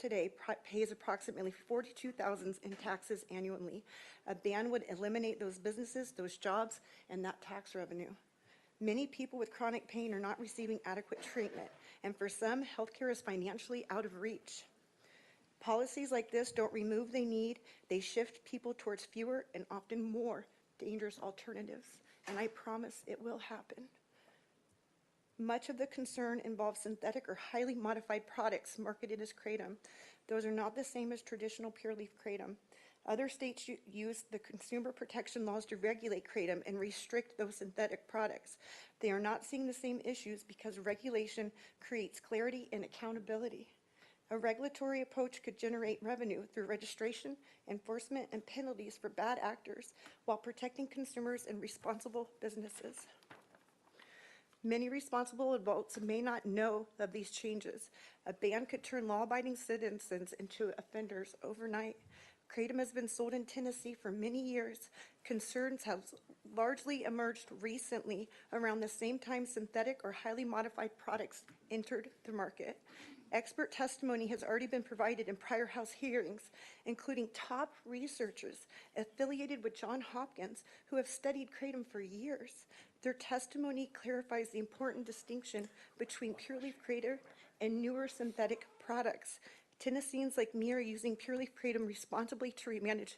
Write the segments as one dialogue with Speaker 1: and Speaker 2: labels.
Speaker 1: today pays approximately $42,000 in taxes annually. A ban would eliminate those businesses, those jobs, and that tax revenue. Many people with chronic pain are not receiving adequate treatment, and for some, healthcare is financially out of reach. Policies like this don't remove the need, they shift people towards fewer and often more dangerous alternatives, and I promise it will happen. Much of the concern involves synthetic or highly modified products marketed as kratom. Those are not the same as traditional pure leaf kratom. Other states use the consumer protection laws to regulate kratom and restrict those synthetic products. They are not seeing the same issues because regulation creates clarity and accountability. A regulatory approach could generate revenue through registration, enforcement, and penalties for bad actors while protecting consumers and responsible businesses. Many responsible adults may not know of these changes. A ban could turn law-abiding citizens into offenders overnight. Kratom has been sold in Tennessee for many years. Concerns have largely emerged recently around the same time synthetic or highly modified products entered the market. Expert testimony has already been provided in prior House hearings, including top researchers affiliated with Johns Hopkins who have studied kratom for years. Their testimony clarifies the important distinction between pure leaf kratom and newer synthetic products. Tennesseans like me are using pure leaf kratom responsibly to manage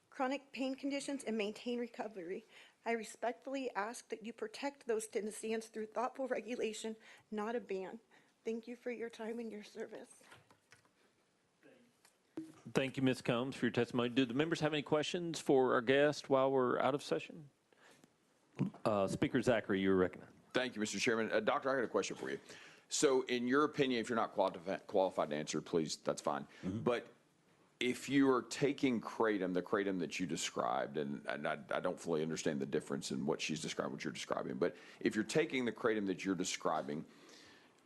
Speaker 1: chronic pain conditions and maintain recovery. I respectfully ask that you protect those Tennesseans through thoughtful regulation, not a ban. Thank you for your time and your service.
Speaker 2: Thank you, Ms. Combs, for your testimony. Do the members have any questions for our guest while we're out of session? Speaker Zachary, you're recognized.
Speaker 3: Thank you, Mr. Chairman. Doctor, I got a question for you. So in your opinion, if you're not qualified to answer, please, that's fine. But if you are taking kratom, the kratom that you described, and I don't fully understand the difference in what she's describing, what you're describing, but if you're taking the kratom that you're describing,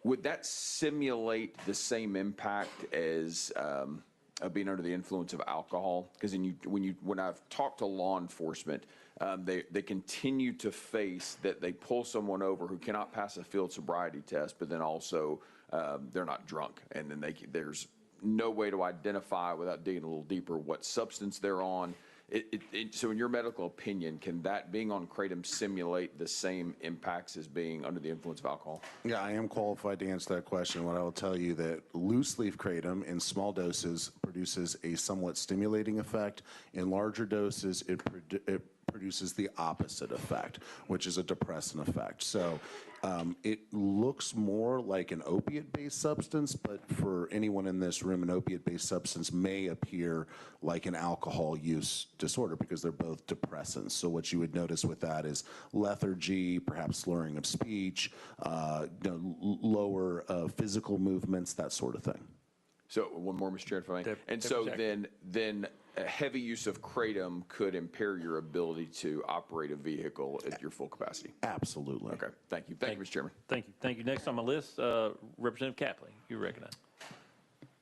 Speaker 3: would that simulate the same impact as being under the influence of alcohol? Because when I've talked to law enforcement, they continue to face that they pull someone over who cannot pass a field sobriety test, but then also they're not drunk, and then there's no way to identify without digging a little deeper what substance they're on. So in your medical opinion, can that being on kratom simulate the same impacts as being under the influence of alcohol?
Speaker 4: Yeah, I am qualified to answer that question. What I will tell you that loose leaf kratom in small doses produces a somewhat stimulating effect. In larger doses, it produces the opposite effect, which is a depressant effect. So it looks more like an opiate-based substance, but for anyone in this room, an opiate-based substance may appear like an alcohol use disorder because they're both depressants. So what you would notice with that is lethargy, perhaps slurring of speech, lower physical movements, that sort of thing.
Speaker 3: So one more, Mr. Chair, if I may. And so then a heavy use of kratom could impair your ability to operate a vehicle at your full capacity.
Speaker 4: Absolutely.
Speaker 3: Okay. Thank you. Thank you, Mr. Chairman.
Speaker 2: Thank you. Thank you. Next on my list, Representative Capley, you recognize.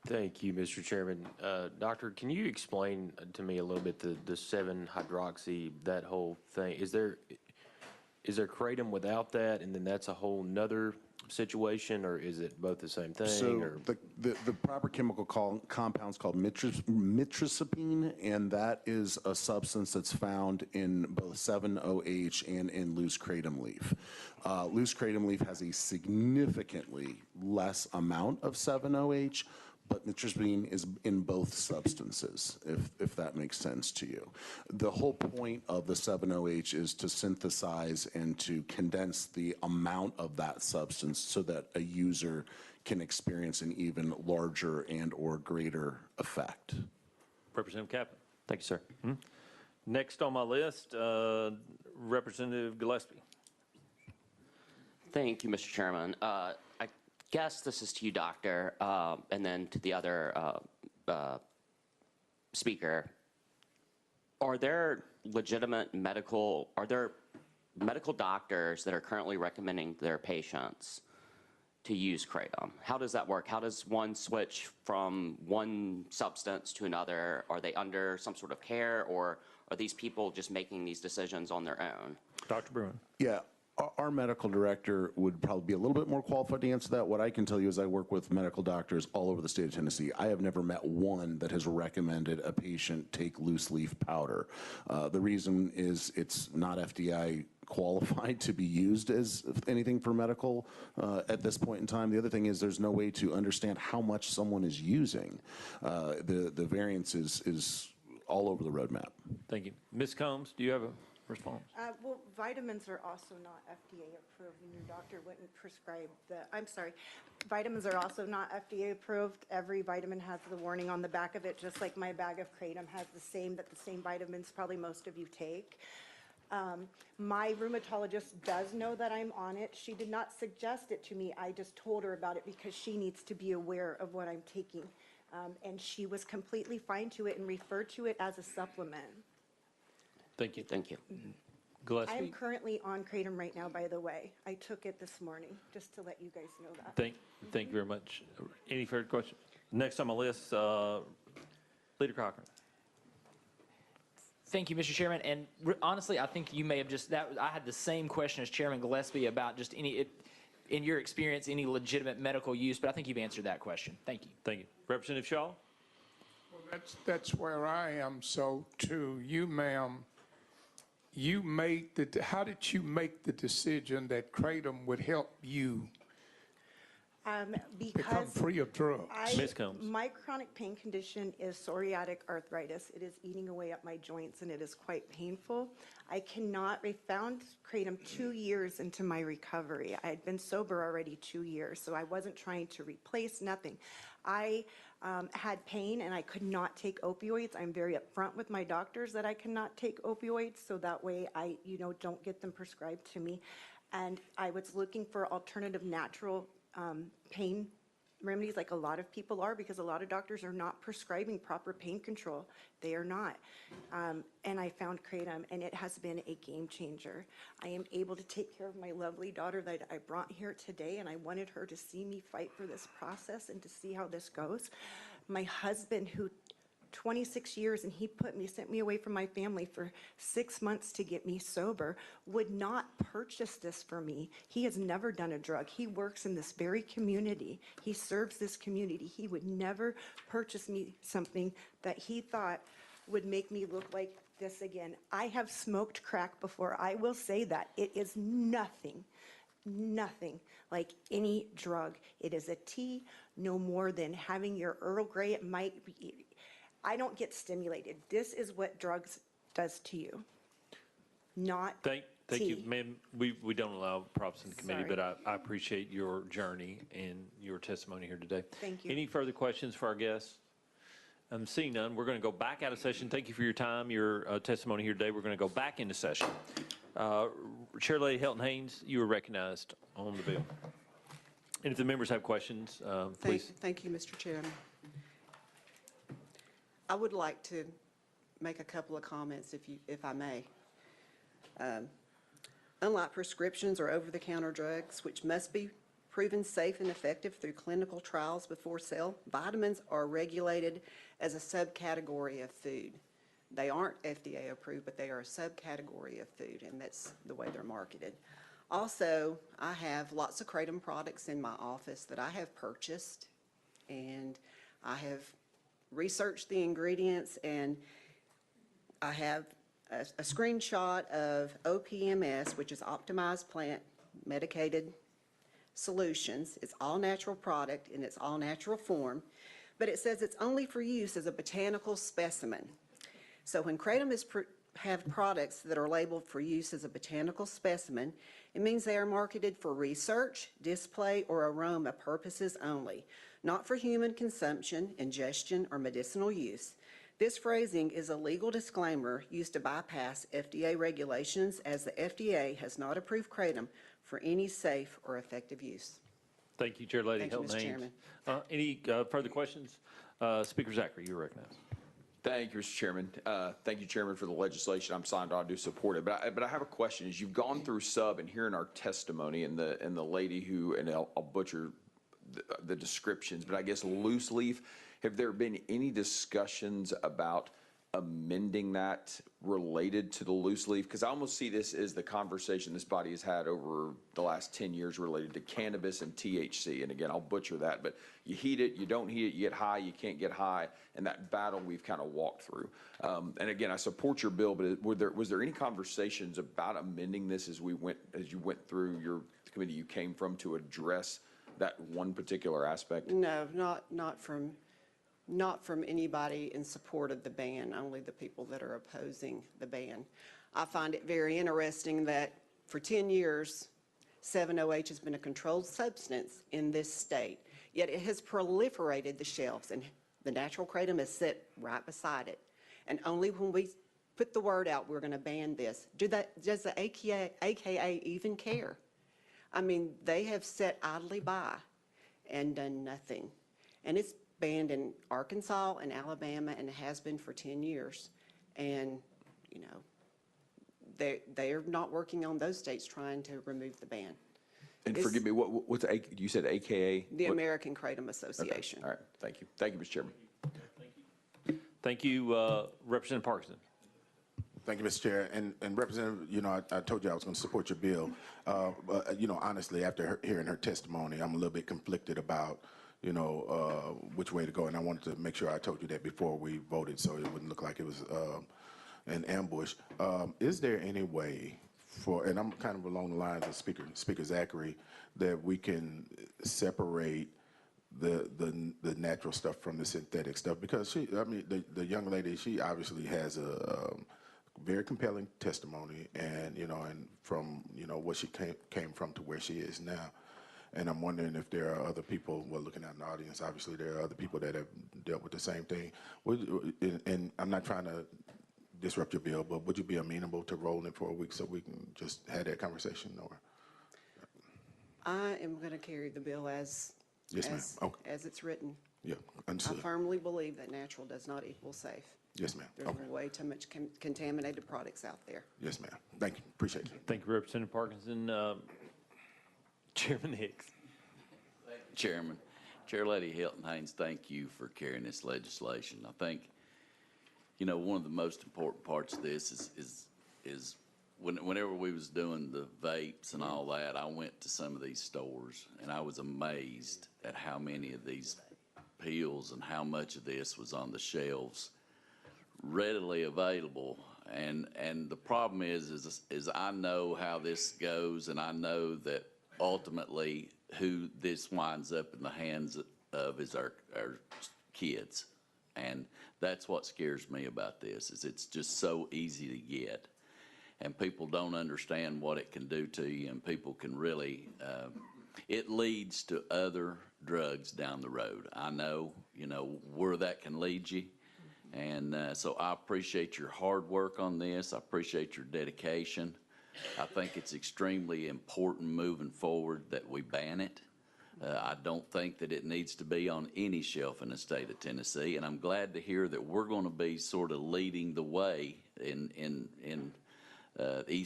Speaker 5: Thank you, Mr. Chairman. Doctor, can you explain to me a little bit the 7-hydroxy, that whole thing? Is there kratom without that, and then that's a whole nother situation, or is it both the same thing?
Speaker 4: So the proper chemical compound's called mitrizapine, and that is a substance that's found in both 7-OH and in loose kratom leaf. Loose kratom leaf has a significantly less amount of 7-OH, but mitrizapine is in both substances, if that makes sense to you. The whole point of the 7-OH is to synthesize and to condense the amount of that substance so that a user can experience an even larger and or greater effect.
Speaker 2: Representative Kaplan.
Speaker 5: Thank you, sir.
Speaker 2: Next on my list, Representative Gillespie.
Speaker 6: Thank you, Mr. Chairman. I guess this is to you, Doctor, and then to the other speaker. Are there medical doctors that are currently recommending their patients to use kratom? How does that work? How does one switch from one substance to another? Are they under some sort of care, or are these people just making these decisions on their own?
Speaker 2: Dr. Bruin.
Speaker 4: Yeah. Our medical director would probably be a little bit more qualified to answer that. What I can tell you is I work with medical doctors all over the state of Tennessee. I have never met one that has recommended a patient take loose leaf powder. The reason is it's not FDA qualified to be used as anything for medical at this point in time. The other thing is there's no way to understand how much someone is using. The variance is all over the roadmap.
Speaker 2: Thank you. Ms. Combs, do you have a response?
Speaker 1: Well, vitamins are also not FDA approved, and your doctor wouldn't prescribe I'm sorry, vitamins are also not FDA approved. Every vitamin has the warning on the back of it, just like my bag of Kratom has the same vitamins probably most of you take. My rheumatologist does know that I'm on it. She did not suggest it to me. I just told her about it because she needs to be aware of what I'm taking. And she was completely fine to it and referred to it as a supplement.
Speaker 2: Thank you.
Speaker 6: Thank you.
Speaker 1: I am
Speaker 2: Gillespie?
Speaker 1: currently on Kratom right now, by the way. I took it this morning, just to let you guys know that.
Speaker 2: Thank you very much. Any further questions? Next on my list, Leader Cochran.
Speaker 7: Thank you, Mr. Chairman. And honestly, I think you may have I had the same question as Chairman Gillespie about just in your experience, any legitimate medical use, but I think you've answered that question. Thank you.
Speaker 2: Thank you. Representative Shaw?
Speaker 8: Well, that's where I am. So to you, ma'am, how did you make the decision that Kratom would help you become
Speaker 1: Because
Speaker 8: free of drugs?
Speaker 2: Ms. Combs.
Speaker 1: my chronic pain condition is psoriatic arthritis. It is eating away at my joints, and it is quite painful. I found Kratom 2 years into my recovery. I had been sober already 2 years, so I wasn't trying to replace nothing. I had pain, and I could not take opioids. I'm very upfront with my doctors that I cannot take opioids, so that way I, don't get them prescribed to me. And I was looking for alternative natural pain remedies, like a lot of people are, because a lot of doctors are not prescribing proper pain control. They are not. And I found Kratom, and it has been a game changer. I am able to take care of my lovely daughter that I brought here today, and I wanted her to see me fight for this process and to see how this goes. My husband, who 26 years, and he sent me away from my family for 6 months to get me sober, would not purchase this for me. He has never done a drug. He works in this very community. He serves this community. He would never purchase me something that he thought would make me look like this again. I have smoked crack before. I will say that. It is nothing like any drug. It is a tea, no more than having your Earl Grey. It might be. I don't get stimulated. This is what drugs does to you, not
Speaker 2: Thank
Speaker 1: tea.
Speaker 2: you, ma'am. We don't allow props in the committee,
Speaker 1: Sorry.
Speaker 2: but I appreciate your journey and your testimony here today.
Speaker 1: Thank you.
Speaker 2: Any further questions for our guests? I'm seeing none. We're going to go back out of session. Thank you for your time, your testimony here today. We're going to go back into session. Chair Lady Helton Haynes, you are recognized on the bill. And if the members have questions, please.
Speaker 9: Thank you, Mr. Chairman. I would like to make a couple of comments, if I may. Unlike prescriptions or over-the-counter drugs, which must be proven safe and effective through clinical trials before sale, vitamins are regulated as a subcategory of food. They aren't FDA approved, but they are a subcategory of food, and that's the way they're marketed. Also, I have lots of Kratom products in my office that I have purchased, and I have researched the ingredients, and I have a screenshot of OPMS, which is Optimized Plant Medicated Solutions. It's all natural product in its all natural form, but it says it's only for use as a botanical specimen. So when Kratom have products that are labeled for use as a botanical specimen, it means they are marketed for research, display, or aroma purposes only, not for human consumption, ingestion, or medicinal use. This phrasing is a legal disclaimer used to bypass FDA regulations, as the FDA has not approved Kratom for any safe or effective use.
Speaker 2: Thank you, Chair Lady
Speaker 9: Thank you,
Speaker 2: Helton
Speaker 9: Mr.
Speaker 2: Haynes.
Speaker 9: Chairman.
Speaker 2: Any further questions? Speaker Zachary, you're recognized.
Speaker 3: Thank you, Mr. Chairman. Thank you, Chairman, for the legislation. I'm signed on. I do support it. But I have a question. As you've gone through sub and hearing our testimony and the lady who, and I'll butcher the descriptions, but I guess loose leaf, have there been any discussions about amending that related to the loose leaf? Because I almost see this as the conversation this body has had over the last 10 years related to cannabis and THC. And again, I'll butcher that, but you heat it, you don't heat it, you get high, you can't get high, and that battle we've kind of walked through. And again, I support your bill, but was there any conversations about amending this as you went through the committee you came from to address that one particular aspect?
Speaker 9: No, not from anybody in support of the ban, only the people that are opposing the ban. I find it very interesting that for 10 years, 7-OH has been a controlled substance in this state, yet it has proliferated the shelves, and the natural kratom is set right beside it. And only when we put the word out, we're going to ban this. Does the AKA even care? I mean, they have sat idly by and done nothing. And it's banned in Arkansas and Alabama, and it has been for 10 years. And, you know, they are not working on those states trying to remove the ban.
Speaker 3: And forgive me, what's you said AKA?
Speaker 9: The American Kratom Association.
Speaker 3: All right, thank you. Thank you, Mr. Chairman.
Speaker 2: Thank you, Representative Parkinson.
Speaker 10: Thank you, Mr. Chair. And Representative, you know, I told you I was going to support your bill. But, you know, honestly, after hearing her testimony, I'm a little bit conflicted about, you know, which way to go. And I wanted to make sure I told you that before we voted so it wouldn't look like it was an ambush. Is there any way for, and I'm kind of along the lines of Speaker Zachary, that we can separate the natural stuff from the synthetic stuff? Because she, I mean, the young lady, she obviously has a very compelling testimony, and you know, and from you know what she came from to where she is now. And I'm wondering if there are other people, well, looking out in the audience, obviously there are other people that have dealt with the same thing. And I'm not trying to disrupt your bill, but would you be amenable to rolling it for a week so we can just have that conversation? Or
Speaker 9: I am going to carry the bill as it's written.
Speaker 10: Yeah,
Speaker 9: I
Speaker 10: understood.
Speaker 9: firmly believe that natural does not equal safe.
Speaker 10: Yes, ma'am.
Speaker 9: There's
Speaker 10: Okay.
Speaker 9: way too much contaminated products out there.
Speaker 10: Yes, ma'am. Thank you. Appreciate you.
Speaker 2: Thank you, Representative Parkinson. Chairman Hicks.
Speaker 11: Chairman. Chair Lady Hilton Haynes, thank you for carrying this legislation. I think, you know, one of the most important parts of this is whenever we was doing the vapes and all that, I went to some of these stores and I was amazed at how many of these pills and how much of this was on the shelves readily available. And the problem is I know how this goes, and I know that ultimately who this winds up in the hands of is our kids. And that's what scares me about this, is it's just so easy to get. And people don't understand what it can do to you, and people can really, it leads to other drugs down the road. I know, you know, where that can lead you. And so I appreciate your hard work on this. I appreciate your dedication. I think it's extremely important moving forward that we ban it. I don't think that it needs to be on any shelf in the state of Tennessee, and I'm glad to hear that we're going to be sort of leading the way in the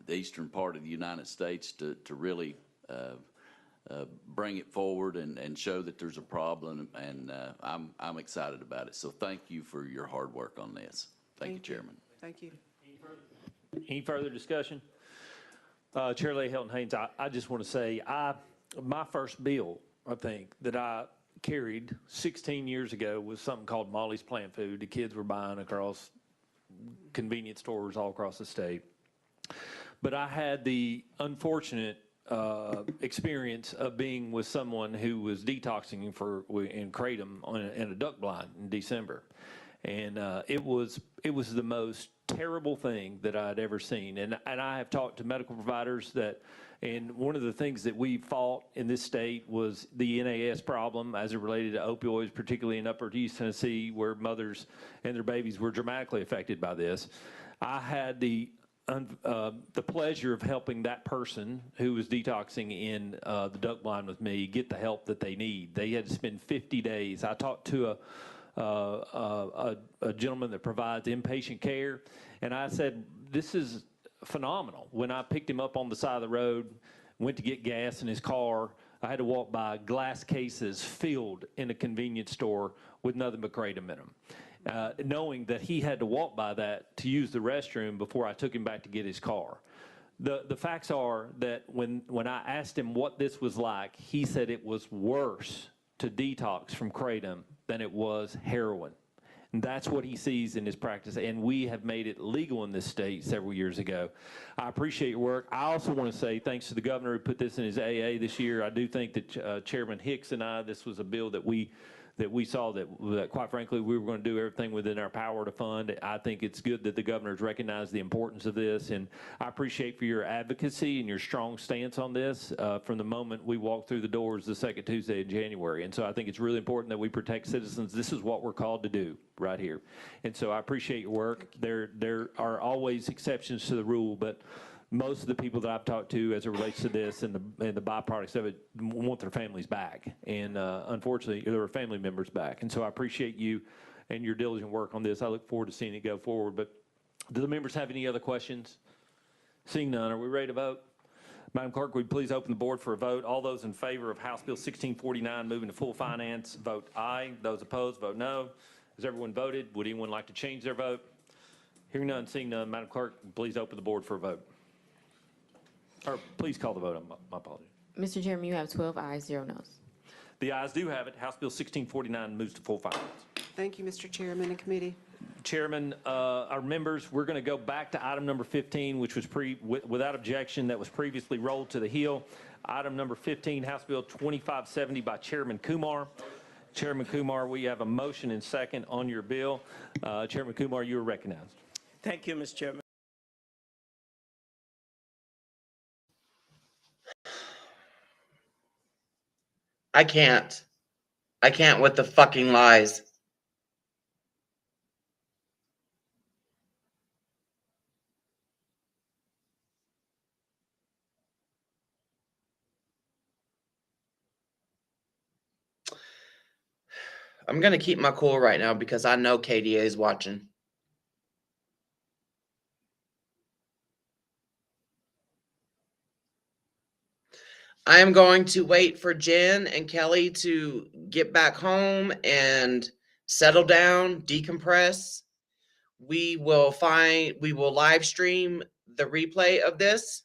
Speaker 11: eastern part of the United States to really bring it forward and show that there's a problem, and I'm excited about it. So thank you for your hard work on this. Thank you, Chairman.
Speaker 9: Thank you.
Speaker 2: Any further discussion? Chair Lady Hilton Haynes, I just want to say, my first bill, I think, that I carried 16 years ago was something called Molly's Plant Food. The kids were buying across convenience stores all across the state. But I had the unfortunate experience of being with someone who was detoxing in kratom in a duck blind in December. And it was the most terrible thing that I'd ever seen. And I have talked to medical providers and one of the things that we fought in this state was the NAS problem as it related to opioids, particularly in Upper East Tennessee, where mothers and their babies were dramatically affected by this. I had the pleasure of helping that person who was detoxing in the duck blind with me get the help that they need. They had to spend 50 days. I talked to a gentleman that provides inpatient care, and I said, this is phenomenal. When I picked him up on the side of the road, went to get gas in his car, I had to walk by glass cases filled in a convenience store with nothing but kratom in them. knowing that he had to walk by that to use the restroom before I took him back to get his car. The facts are that when I asked him what this was like, he said it was worse to detox from kratom than it was heroin. And that's what he sees in his practice, and we have made it legal in this state several years ago. I appreciate your work. I also want to say thanks to the governor who put this in his AA this year. I do think that Chairman Hicks and I, this was a bill that we saw that quite frankly, we were going to do everything within our power to fund. I think it's good that the governor's recognized the importance of this, and I appreciate for your advocacy and your strong stance on this from the moment we walked through the doors the second Tuesday in January. And so I think it's really important that we protect citizens. This is what we're called to do right here. And so I appreciate your work. There are always exceptions to the rule, but most of the people that I've talked to as it relates to this and the byproducts of it want their families back. And unfortunately, there are family members back. And so I appreciate you and your diligent work on this. I look forward to seeing it go forward. But do the members have any other questions? Seeing none, are we ready to vote? Madam Clerk, would you please open the board for a vote? All those in favor of House Bill 1649 moving to full finance, vote aye. Those opposed, vote no. Has everyone voted? Would anyone like to change their vote? Hearing none, seeing none, Madam Clerk, please open the board for a vote. Or please call the vote. My apologies.
Speaker 12: Mr. Chairman, you have 12 ayes, 0 noes.
Speaker 2: The ayes do have it. House Bill 1649 moves to full finance.
Speaker 9: Thank you, Mr. Chairman and committee.
Speaker 2: Chairman, our members, we're going to go back to item number 15, which was without objection, that was previously rolled to the Hill. Item number 15, House Bill 2570 by Chairman Kumar. Chairman Kumar, we have a motion and second on your bill. Chairman Kumar, you are recognized.
Speaker 13: Thank you, Mr. Chairman.
Speaker 14: I can't. I can't with the fucking lies. I'm going to keep my cool right now because I know KDA is watching. I am going to wait for Jen and Kelly to get back home and settle down, decompress. We will live stream the replay of this,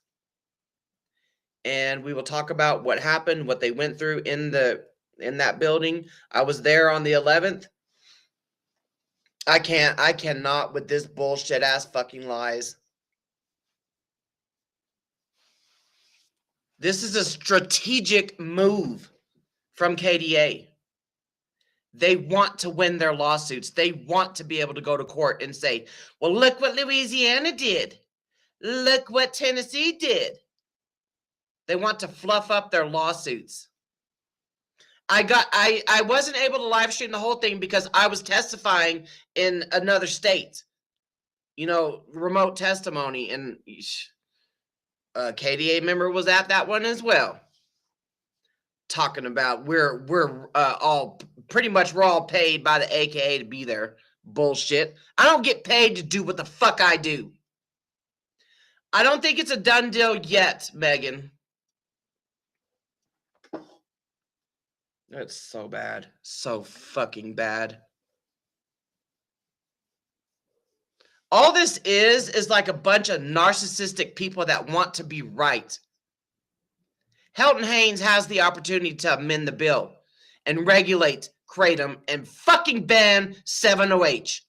Speaker 14: and we will talk about what happened, what they went through in that building. I was there on the 11th. I cannot with this bullshit ass fucking lies. This is a strategic move from KDA. They want to win their lawsuits. They want to be able to go to court and say, well, look what Louisiana did. Look what Tennessee did. They want to fluff up their lawsuits. I wasn't able to live stream the whole thing because I was testifying in another state. You know, remote testimony, and KDA member was at that one as well. Talking about we're all pretty much we're all paid by the AKA to be there. Bullshit. I don't get paid to do what the fuck I do. I don't think it's a done deal yet, Megan. That's so bad. So fucking bad. All this is like a bunch of narcissistic people that want to be right. Helton Haynes has the opportunity to amend the bill and regulate kratom and fucking ban 7-OH.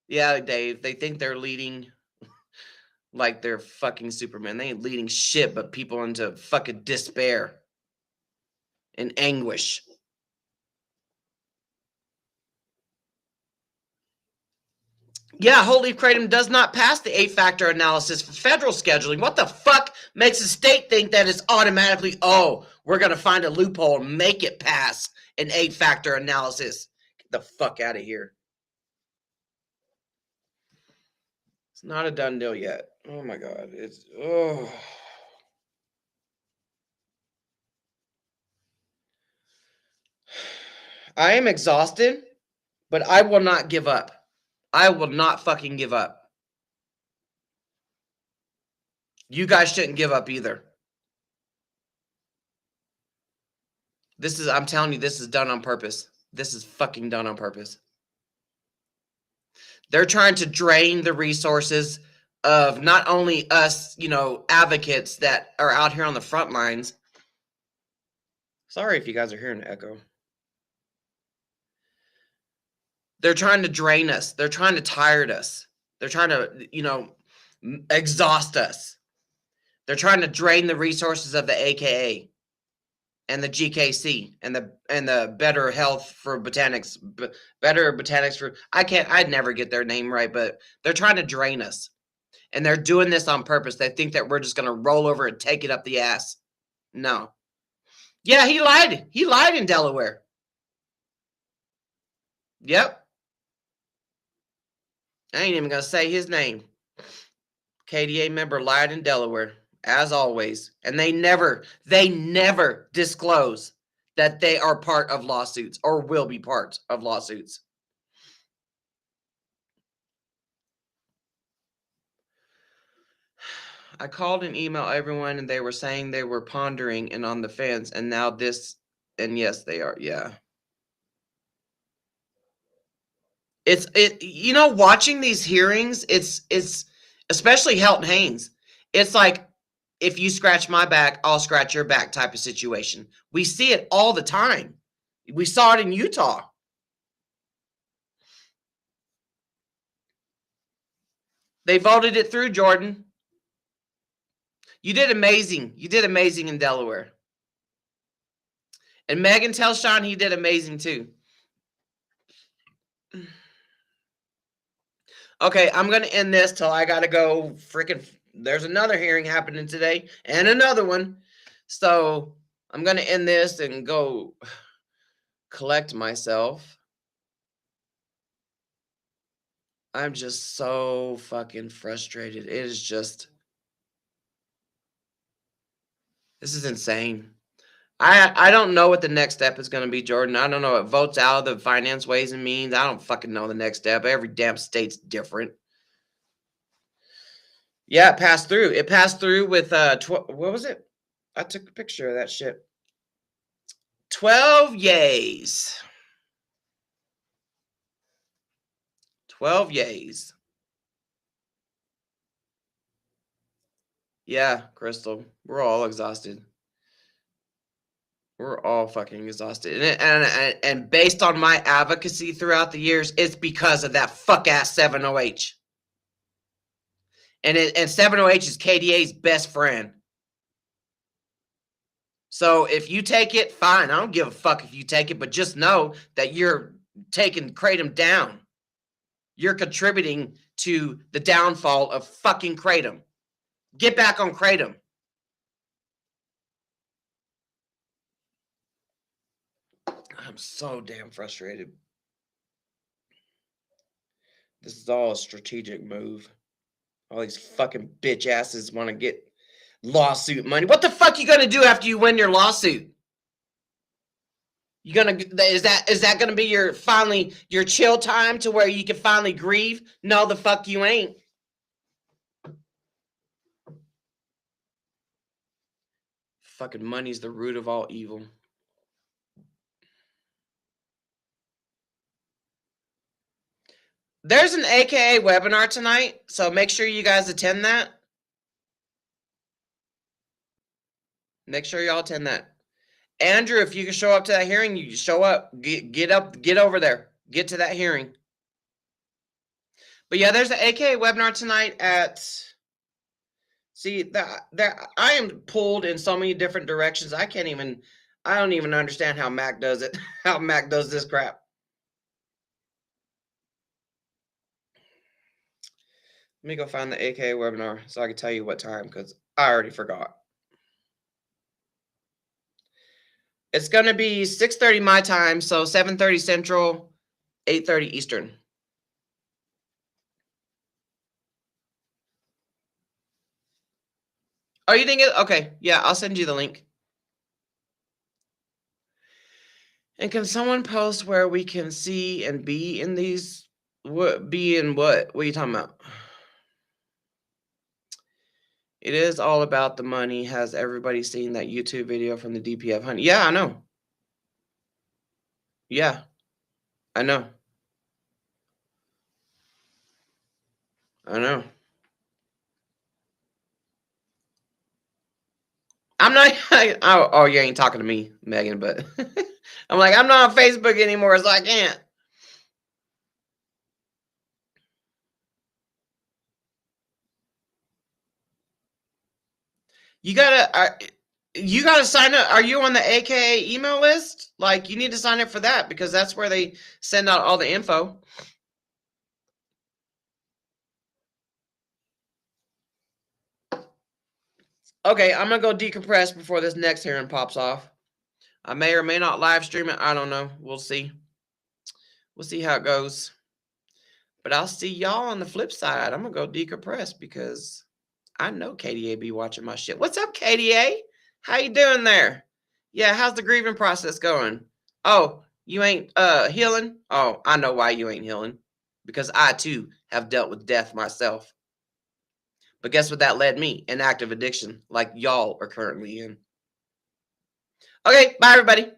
Speaker 14: Yeah, Dave, they think they're leading like they're fucking Superman. They ain't leading shit but people into fucking despair and anguish. Yeah, whole leaf kratom does not pass the 8-factor analysis for federal scheduling. What the fuck makes a state think that it's automatically, oh, we're going to find a loophole and make it pass an 8-factor analysis? Get the fuck out of here. It's not a done deal yet. Oh my God. I am exhausted, but I will not give up. I will not fucking give up. You guys shouldn't give up either. I'm telling you, this is done on purpose. This is fucking done on purpose. They're trying to drain the resources of not only us, advocates that are out here on the front lines. Sorry if you guys are hearing an echo. They're trying to drain us. They're trying to tire us. They're trying to, exhaust us. They're trying to drain the resources of the AKA and the GKC and the Better Health for Botanics, Better Botanics for, I'd never get their name right, but they're trying to drain us. And they're doing this on purpose. They think that we're just going to roll over and take it up the ass. No. Yeah, he lied. He lied in Delaware. Yep. I ain't even going to say his name. KDA member lied in Delaware, as always. And they never disclose that they are part of lawsuits or will be part of lawsuits. I called and emailed everyone, and they were saying they were pondering and on the fence, and now this, and yes, they are. Yeah. Watching these hearings, it's especially Helton Haynes. It's like, if you scratch my back, I'll scratch your back type of situation. We see it all the time. We saw it in Utah. They voted it through, Jordan. You did amazing. You did amazing in Delaware. And Megan tells Sean he did amazing too. Okay, I'm going to end this till I got to go freaking. There's another hearing happening today and another one. So I'm going to end this and go collect myself. I'm just so fucking frustrated. It is just. This is insane. I don't know what the next step is going to be, Jordan. I don't know. It votes out of the Finance Ways and Means. I don't fucking know the next step. Every damn state's different. Yeah, it passed through. It passed through with, what was it? I took a picture of that shit. 12 yays. 12 yays. Yeah, Crystal. We're all exhausted. We're all fucking exhausted. And based on my advocacy throughout the years, it's because of that fuck-ass 7OH. And 7OH is KDA's best friend. So if you take it, fine. I don't give a fuck if you take it, but just know that you're taking Kratom down. You're contributing to the downfall of fucking Kratom. Get back on Kratom. I'm so damn frustrated. This is all a strategic move. All these fucking bitch asses want to get lawsuit money. What the fuck you gonna do after you win your lawsuit? You gonna is that gonna be your chill time to where you can finally grieve? No, the fuck you ain't. Fucking money's the root of all evil. There's an AKA webinar tonight, so make sure you guys attend that. Make sure y'all attend that. Andrew, if you can show up to that hearing, you show up. Get over there. Get to that hearing. But yeah, there's an AKA webinar tonight at. See, I am pulled in so many different directions. I don't even understand how Mac does it. How Mac does this crap. Let me go find the AKA webinar so I can tell you what time, because I already forgot. It's going to be 6:30 my time, so 7:30 Central, 8:30 Eastern. Oh, you didn't get it? Okay, yeah, I'll send you the link. And can someone post where we can see and be in these? Be in what? What are you talking about? It is all about the money. Has everybody seen that YouTube video from the DPF honey? Yeah, I know. Yeah. I know. I know. I'm not. Oh, you ain't talking to me, Megan, but I'm like, I'm not on Facebook anymore, so I can't. You gotta sign up. Are you on the AKA email list? Like, you need to sign up for that because that's where they send out all the info. Okay, I'm gonna go decompress before this next hearing pops off. I may or may not live stream it. I don't know. We'll see. We'll see how it goes. But I'll see y'all on the flip side. I'm gonna go decompress because I know KDA be watching my shit. What's up, KDA? How you doing there? Yeah, how's the grieving process going? Oh, you ain't healing? Oh, I know why you ain't healing. Because I too have dealt with death myself. But guess what that led me? An active addiction like y'all are currently in. Okay, bye everybody.